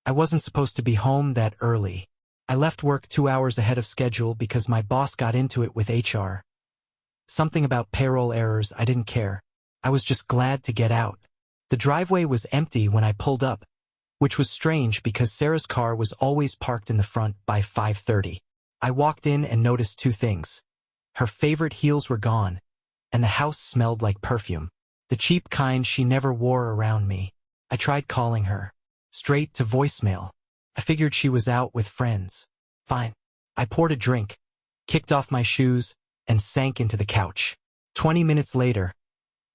I wasn't supposed to be home that early. I left work 2 hours ahead of schedule because my boss got into it with HR. Something about payroll errors, I didn't care. I was just glad to get out. The driveway was empty when I pulled up, which was strange because Sarah's car was always parked in the front by 5:30. I walked in and noticed two things. Her favorite heels were gone, and the house smelled like perfume. The cheap kind she never wore around me. I tried calling her. Straight to voicemail. I figured she was out with friends. Fine. I poured a drink, kicked off my shoes, and sank into the couch. 20 minutes later,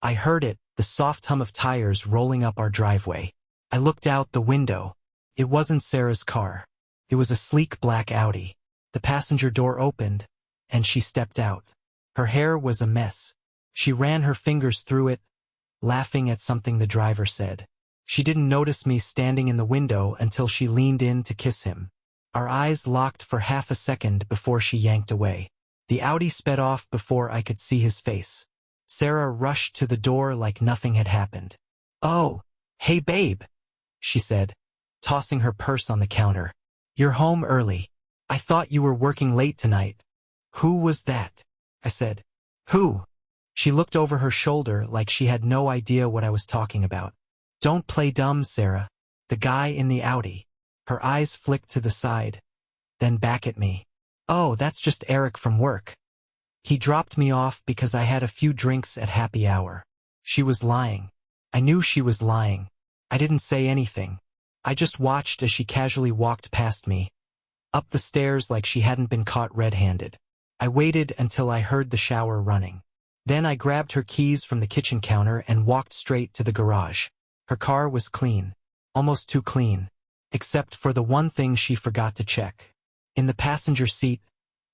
I heard it, the soft hum of tires rolling up our driveway. I looked out the window. It wasn't Sarah's car. It was a sleek black Audi. The passenger door opened, and she stepped out. Her hair was a mess. She ran her fingers through it, laughing at something the driver said. She didn't notice me standing in the window until she leaned in to kiss him. Our eyes locked for half a second before she yanked away. The Audi sped off before I could see his face. Sarah rushed to the door like nothing had happened. "Oh, hey babe," she said, tossing her purse on the counter. "You're home early. I thought you were working late tonight." "Who was that?" I said. "Who?" She looked over her shoulder like she had no idea what I was talking about. "Don't play dumb, Sarah. The guy in the Audi." Her eyes flicked to the side, then back at me. "Oh, that's just Eric from work. He dropped me off because I had a few drinks at happy hour." She was lying. I knew she was lying. I didn't say anything. I just watched as she casually walked past me, up the stairs like she hadn't been caught red-handed. I waited until I heard the shower running. Then I grabbed her keys from the kitchen counter and walked straight to the garage. Her car was clean, almost too clean, except for the one thing she forgot to check. In the passenger seat,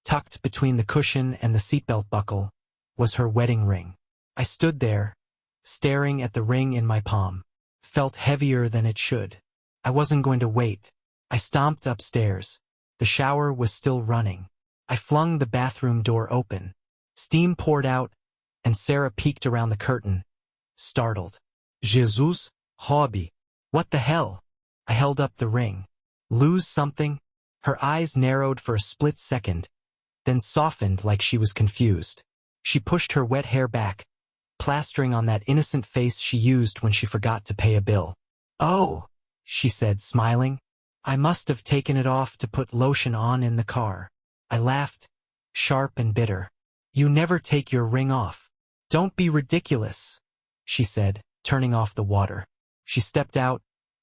tucked between the cushion and the seatbelt buckle, was her wedding ring. I stood there, staring at the ring in my palm. Felt heavier than it should. I wasn't going to wait. I stomped upstairs. The shower was still running. I flung the bathroom door open. Steam poured out, and Sarah peeked around the curtain, startled. "Jesus, hobby. What the hell?" I held up the ring. "Lose something?" Her eyes narrowed for a split second, then softened like she was confused. She pushed her wet hair back, plastering on that innocent face she used when she forgot to pay a bill. "Oh," she said, smiling. "I must have taken it off to put lotion on in the car." I laughed, sharp and bitter. "You never take your ring off." "Don't be ridiculous," she said, turning off the water. She stepped out,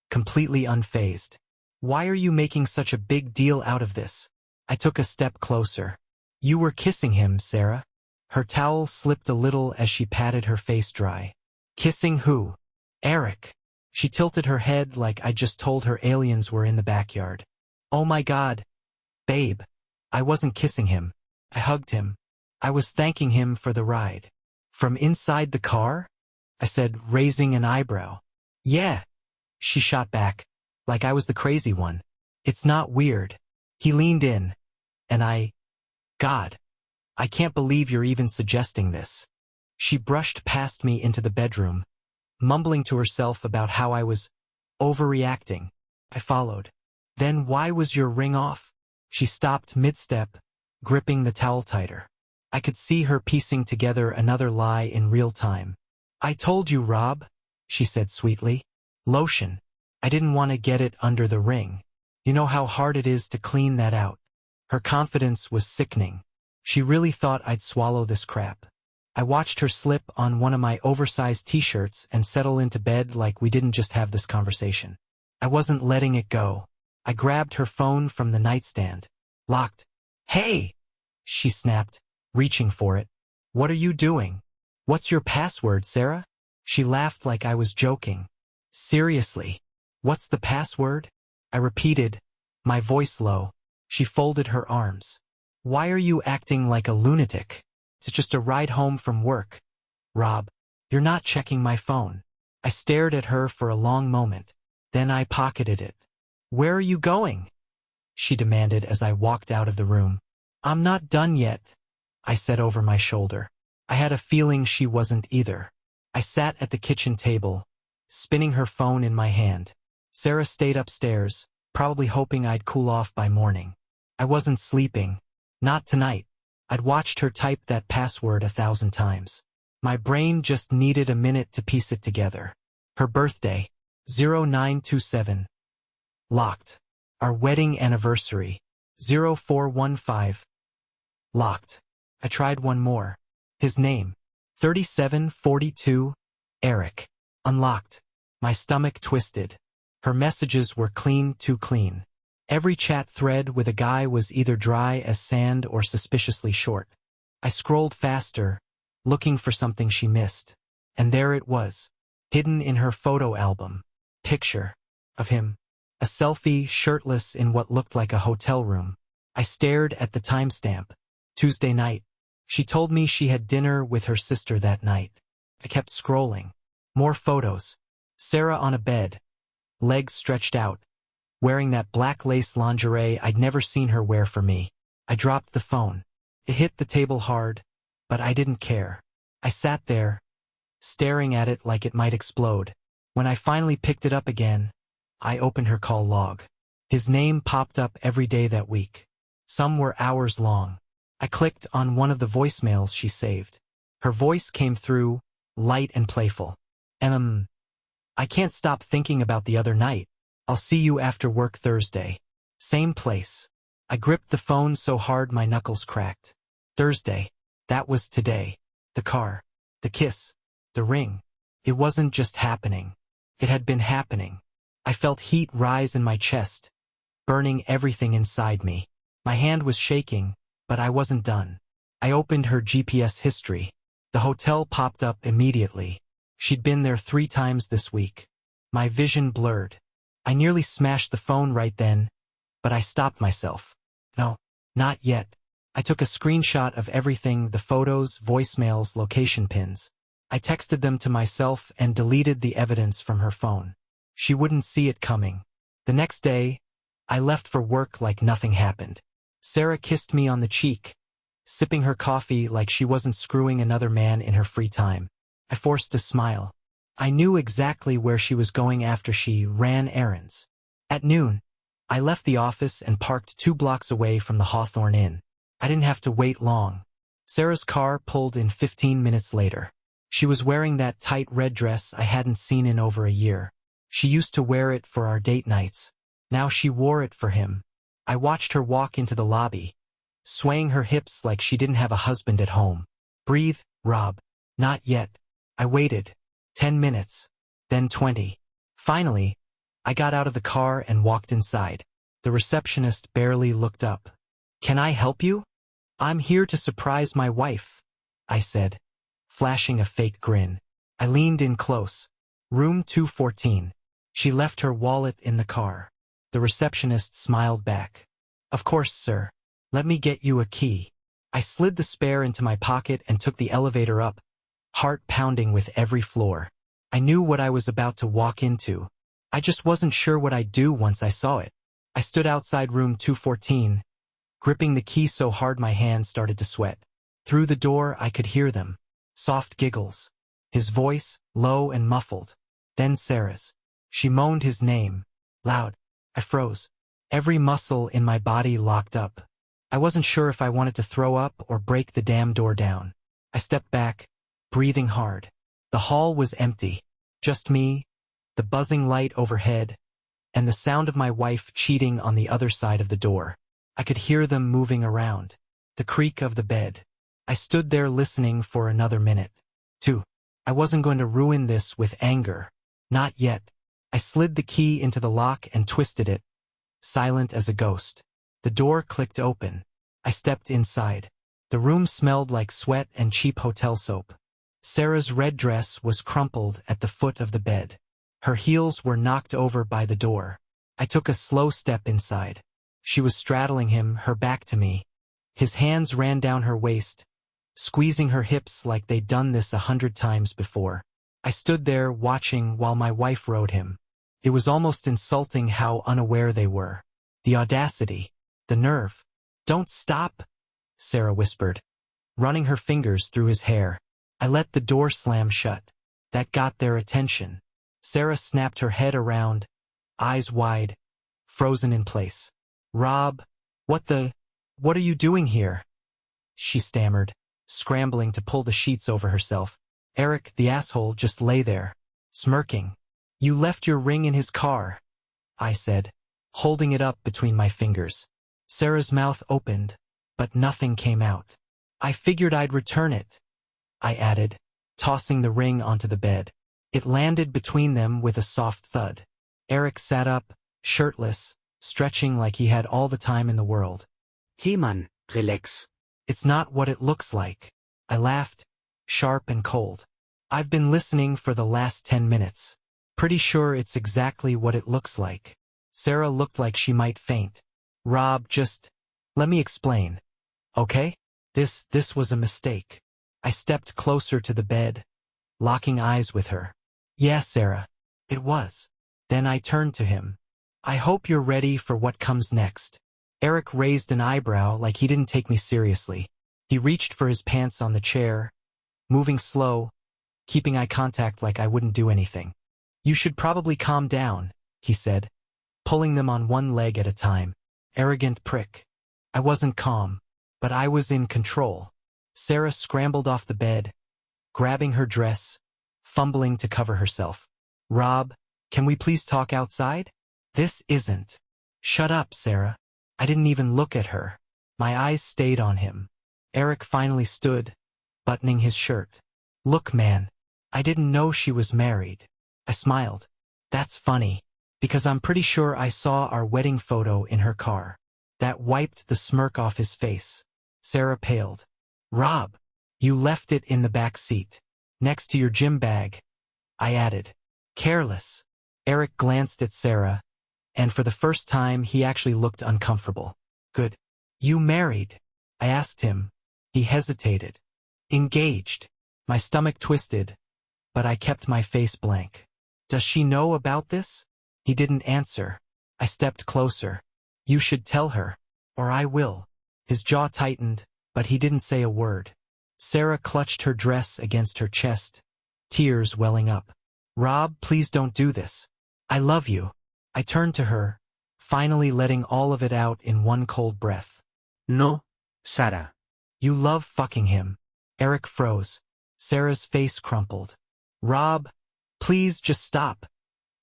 completely unfazed. "Why are you making such a big deal out of this?" I took a step closer. "You were kissing him, Sarah." Her towel slipped a little as she patted her face dry. "Kissing who?" "Eric." She tilted her head like I just told her aliens were in the backyard. "Oh my God. Babe. I wasn't kissing him. I hugged him. I was thanking him for the ride." "From inside the car?" I said, raising an eyebrow. "Yeah," she shot back, like I was the crazy one. "It's not weird." He leaned in, and God, I can't believe you're even suggesting this. She brushed past me into the bedroom, mumbling to herself about how I was overreacting. I followed. "Then why was your ring off?" She stopped mid-step, gripping the towel tighter. I could see her piecing together another lie in real time. "I told you, Rob," she said sweetly. "Lotion. I didn't want to get it under the ring. You know how hard it is to clean that out." Her confidence was sickening. She really thought I'd swallow this crap. I watched her slip on one of my oversized t-shirts and settle into bed like we didn't just have this conversation. I wasn't letting it go. I grabbed her phone from the nightstand. Locked. "Hey!" she snapped, reaching for it. "What are you doing? What's your password, Sarah?" She laughed like I was joking. "Seriously? What's the password?" I repeated, my voice low. She folded her arms. "Why are you acting like a lunatic? It's just a ride home from work. Rob, you're not checking my phone." I stared at her for a long moment. Then I pocketed it. "Where are you going?" she demanded as I walked out of the room. "I'm not done yet," I said over my shoulder. I had a feeling she wasn't either. I sat at the kitchen table, spinning her phone in my hand. Sarah stayed upstairs, probably hoping I'd cool off by morning. I wasn't sleeping. Not tonight. I'd watched her type that password 1,000 times. My brain just needed a minute to piece it together. Her birthday. 0927. Locked. Our wedding anniversary. 0415. Locked. I tried one more. His name. 3742. Eric. Unlocked. My stomach twisted. Her messages were clean too clean. Every chat thread with a guy was either dry as sand or suspiciously short. I scrolled faster, looking for something she missed. And there it was, hidden in her photo album. Picture of him. A selfie, shirtless in what looked like a hotel room. I stared at the timestamp. Tuesday night. She told me she had dinner with her sister that night. I kept scrolling. More photos. Sarah on a bed. Legs stretched out. Wearing that black lace lingerie I'd never seen her wear for me. I dropped the phone. It hit the table hard, but I didn't care. I sat there, staring at it like it might explode. When I finally picked it up again, I opened her call log. His name popped up every day that week. Some were hours long. I clicked on one of the voicemails she saved. Her voice came through, light and playful. I can't stop thinking about the other night. I'll see you after work Thursday. Same place. I gripped the phone so hard my knuckles cracked. Thursday. That was today. The car. The kiss. The ring. It wasn't just happening. It had been happening. I felt heat rise in my chest, burning everything inside me. My hand was shaking, but I wasn't done. I opened her GPS history. The hotel popped up immediately. She'd been there 3 times this week. My vision blurred. I nearly smashed the phone right then, but I stopped myself. No, not yet. I took a screenshot of everything, the photos, voicemails, location pins. I texted them to myself and deleted the evidence from her phone. She wouldn't see it coming. The next day, I left for work like nothing happened. Sarah kissed me on the cheek, sipping her coffee like she wasn't screwing another man in her free time. I forced a smile. I knew exactly where she was going after she ran errands. At noon, I left the office and parked 2 blocks away from the Hawthorne Inn. I didn't have to wait long. Sarah's car pulled in 15 minutes later. She was wearing that tight red dress I hadn't seen in over a year. She used to wear it for our date nights. Now she wore it for him. I watched her walk into the lobby, swaying her hips like she didn't have a husband at home. Breathe, Rob. Not yet. I waited. 10 minutes. Then 20. Finally, I got out of the car and walked inside. The receptionist barely looked up. Can I help you? I'm here to surprise my wife, I said, flashing a fake grin. I leaned in close. Room 214. She left her wallet in the car. The receptionist smiled back. Of course, sir. Let me get you a key. I slid the spare into my pocket and took the elevator up, heart pounding with every floor. I knew what I was about to walk into. I just wasn't sure what I'd do once I saw it. I stood outside room 214, gripping the key so hard my hands started to sweat. Through the door I could hear them. Soft giggles. His voice, low and muffled. Then Sarah's. She moaned his name. Loud. I froze. Every muscle in my body locked up. I wasn't sure if I wanted to throw up or break the damn door down. I stepped back, breathing hard. The hall was empty. Just me, the buzzing light overhead, and the sound of my wife cheating on the other side of the door. I could hear them moving around. The creak of the bed. I stood there listening for another minute. 2. I wasn't going to ruin this with anger. Not yet. I slid the key into the lock and twisted it, silent as a ghost. The door clicked open. I stepped inside. The room smelled like sweat and cheap hotel soap. Sarah's red dress was crumpled at the foot of the bed. Her heels were knocked over by the door. I took a slow step inside. She was straddling him, her back to me. His hands ran down her waist, squeezing her hips like they'd done this 100 times before. I stood there watching while my wife rode him. It was almost insulting how unaware they were. The audacity. The nerve. Don't stop, Sarah whispered, running her fingers through his hair. I let the door slam shut. That got their attention. Sarah snapped her head around, eyes wide, frozen in place. Rob, what are you doing here? She stammered, scrambling to pull the sheets over herself. Eric, the asshole, just lay there, smirking. You left your ring in his car, I said, holding it up between my fingers. Sarah's mouth opened, but nothing came out. I figured I'd return it, I added, tossing the ring onto the bed. It landed between them with a soft thud. Eric sat up, shirtless, stretching like he had all the time in the world. Hey man, relax. It's not what it looks like. I laughed, sharp and cold. I've been listening for the last 10 minutes. Pretty sure it's exactly what it looks like. Sarah looked like she might faint. Rob, just let me explain. Okay? This was a mistake. I stepped closer to the bed, locking eyes with her. Yeah, Sarah, it was. Then I turned to him. I hope you're ready for what comes next. Eric raised an eyebrow like he didn't take me seriously. He reached for his pants on the chair, moving slow, keeping eye contact like I wouldn't do anything. You should probably calm down, he said, pulling them on one leg at a time. Arrogant prick. I wasn't calm, but I was in control. Sarah scrambled off the bed, grabbing her dress, fumbling to cover herself. Rob, can we please talk outside? This isn't. Shut up, Sarah. I didn't even look at her. My eyes stayed on him. Eric finally stood, buttoning his shirt. Look, man, I didn't know she was married. I smiled. That's funny, because I'm pretty sure I saw our wedding photo in her car. That wiped the smirk off his face. Sarah paled. Rob, you left it in the back seat, next to your gym bag, I added. Careless. Eric glanced at Sarah, and for the first time he actually looked uncomfortable. Good. You married? I asked him. He hesitated. Engaged. My stomach twisted, but I kept my face blank. Does she know about this? He didn't answer. I stepped closer. You should tell her, or I will. His jaw tightened, but he didn't say a word. Sarah clutched her dress against her chest, tears welling up. Rob, please don't do this. I love you. I turned to her, finally letting all of it out in one cold breath. No, Sarah. You love fucking him. Eric froze. Sarah's face crumpled. Rob, please just stop,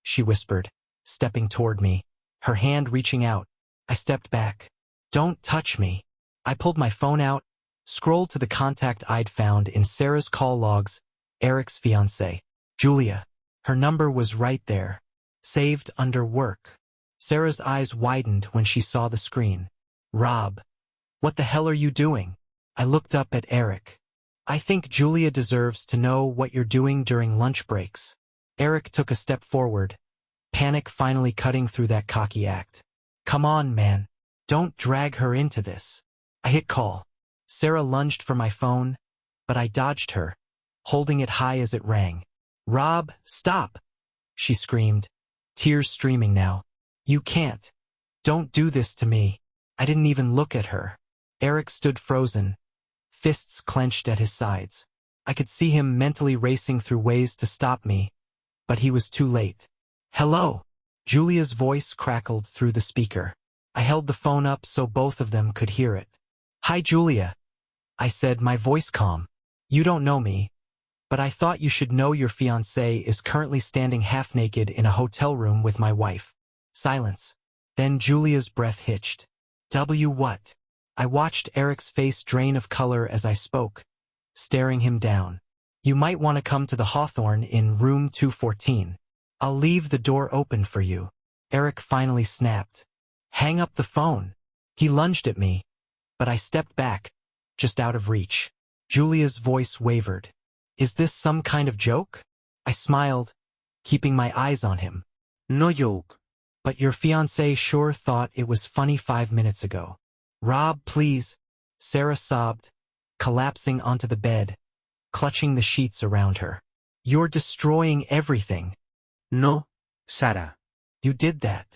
she whispered, stepping toward me, her hand reaching out. I stepped back. Don't touch me. I pulled my phone out, scrolled to the contact I'd found in Sarah's call logs, Eric's fiancée, Julia. Her number was right there, saved under work. Sarah's eyes widened when she saw the screen. Rob, what the hell are you doing? I looked up at Eric. I think Julia deserves to know what you're doing during lunch breaks. Eric took a step forward, panic finally cutting through that cocky act. Come on, man. Don't drag her into this. I hit call. Sarah lunged for my phone, but I dodged her, holding it high as it rang. Rob, stop, she screamed, tears streaming now. You can't. Don't do this to me. I didn't even look at her. Eric stood frozen, fists clenched at his sides. I could see him mentally racing through ways to stop me, but he was too late. Hello. Julia's voice crackled through the speaker. I held the phone up so both of them could hear it. Hi, Julia, I said, my voice calm. You don't know me, but I thought you should know your fiancé is currently standing half naked in a hotel room with my wife. Silence. Then Julia's breath hitched. What? I watched Eric's face drain of color as I spoke, staring him down. You might want to come to the Hawthorne in room 214. I'll leave the door open for you. Eric finally snapped. Hang up the phone. He lunged at me, but I stepped back, just out of reach. Julia's voice wavered. Is this some kind of joke? I smiled, keeping my eyes on him. No joke. But your fiancé sure thought it was funny 5 minutes ago. Rob, please, Sarah sobbed, collapsing onto the bed, clutching the sheets around her. You're destroying everything. No, Sarah. You did that.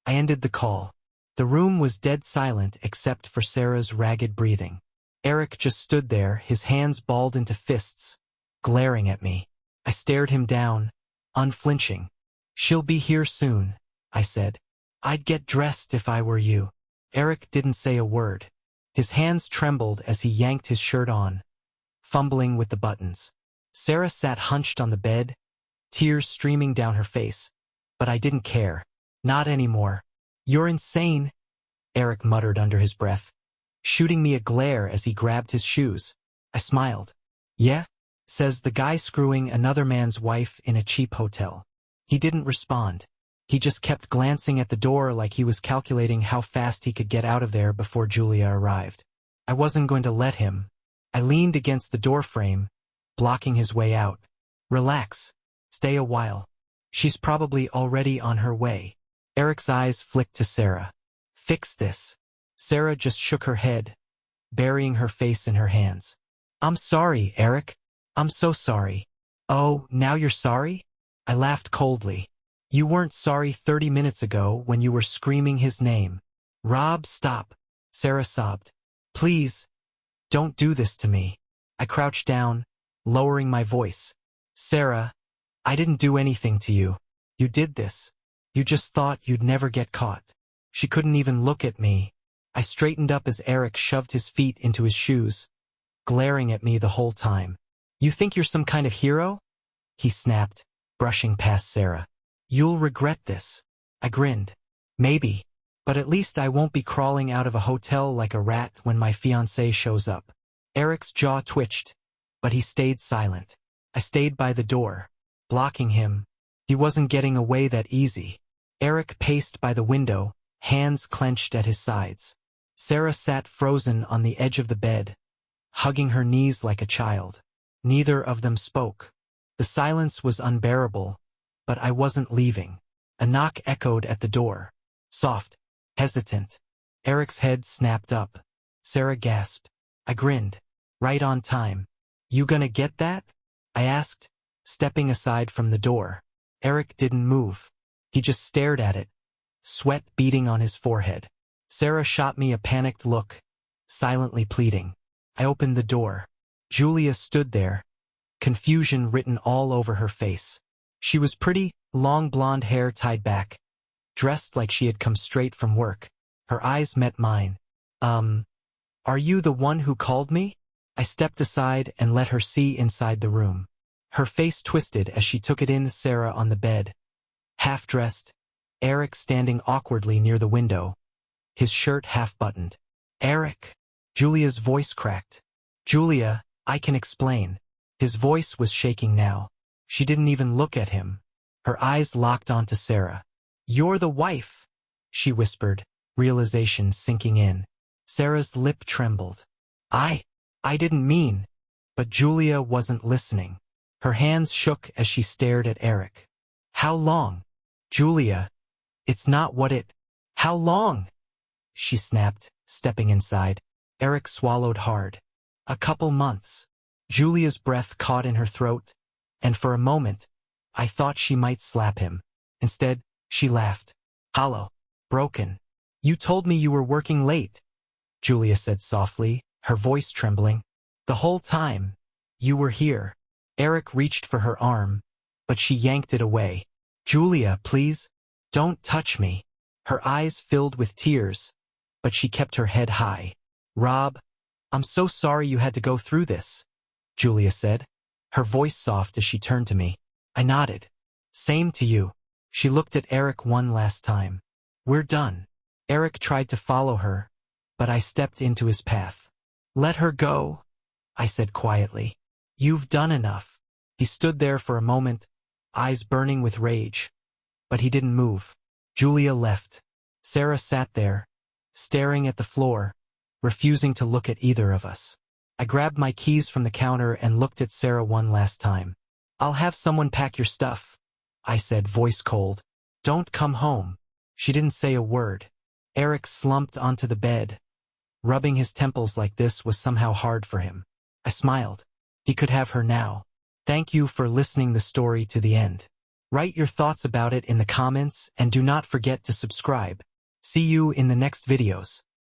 I ended the call. The room was dead silent except for Sarah's ragged breathing. Eric just stood there, his hands balled into fists, glaring at me. I stared him down, unflinching. She'll be here soon, I said. I'd get dressed if I were you. Eric didn't say a word. His hands trembled as he yanked his shirt on, fumbling with the buttons. Sarah sat hunched on the bed, tears streaming down her face. But I didn't care. Not anymore. You're insane, Eric muttered under his breath, shooting me a glare as he grabbed his shoes. I smiled. Yeah? Says the guy screwing another man's wife in a cheap hotel. He didn't respond. He just kept glancing at the door like he was calculating how fast he could get out of there before Julia arrived. I wasn't going to let him. I leaned against the door frame, blocking his way out. Relax. Stay a while. She's probably already on her way. Eric's eyes flicked to Sarah. Fix this. Sarah just shook her head, burying her face in her hands. I'm sorry, Eric. I'm so sorry. Oh, now you're sorry? I laughed coldly. You weren't sorry 30 minutes ago when you were screaming his name. Rob, stop. Sarah sobbed. Please, don't do this to me. I crouched down, lowering my voice. Sarah, I didn't do anything to you. You did this. You just thought you'd never get caught. She couldn't even look at me. I straightened up as Eric shoved his feet into his shoes, glaring at me the whole time. You think you're some kind of hero? He snapped, brushing past Sarah. You'll regret this. I grinned. Maybe. But at least I won't be crawling out of a hotel like a rat when my fiancé shows up. Eric's jaw twitched, but he stayed silent. I stayed by the door, blocking him. He wasn't getting away that easy. Eric paced by the window, hands clenched at his sides. Sarah sat frozen on the edge of the bed, hugging her knees like a child. Neither of them spoke. The silence was unbearable, but I wasn't leaving. A knock echoed at the door. Soft, hesitant. Eric's head snapped up. Sarah gasped. I grinned. Right on time. You gonna get that? I asked, stepping aside from the door. Eric didn't move. He just stared at it, sweat beading on his forehead. Sarah shot me a panicked look, silently pleading. I opened the door. Julia stood there, confusion written all over her face. She was pretty, long blonde hair tied back, dressed like she had come straight from work. Her eyes met mine. Are you the one who called me? I stepped aside and let her see inside the room. Her face twisted as she took it in. Sarah on the bed, half-dressed, Eric standing awkwardly near the window, his shirt half-buttoned. Eric! Julia's voice cracked. Julia, I can explain. His voice was shaking now. She didn't even look at him. Her eyes locked onto Sarah. You're the wife, she whispered, realization sinking in. Sarah's lip trembled. I didn't mean. But Julia wasn't listening. Her hands shook as she stared at Eric. How long? Julia, it's not what it... How long? She snapped, stepping inside. Eric swallowed hard. A couple months. Julia's breath caught in her throat, and for a moment, I thought she might slap him. Instead, she laughed. Hollow. Broken. You told me you were working late, Julia said softly, her voice trembling. The whole time, you were here. Eric reached for her arm, but she yanked it away. Julia, please, don't touch me. Her eyes filled with tears, but she kept her head high. Rob, I'm so sorry you had to go through this, Julia said, her voice soft as she turned to me. I nodded. Same to you. She looked at Eric one last time. We're done. Eric tried to follow her, but I stepped into his path. Let her go, I said quietly. You've done enough. He stood there for a moment, eyes burning with rage, but he didn't move. Julia left. Sarah sat there, staring at the floor, refusing to look at either of us. I grabbed my keys from the counter and looked at Sarah one last time. I'll have someone pack your stuff, I said, voice cold. Don't come home. She didn't say a word. Eric slumped onto the bed. Rubbing his temples like this was somehow hard for him. I smiled. He could have her now. Thank you for listening the story to the end. Write your thoughts about it in the comments and do not forget to subscribe. See you in the next videos.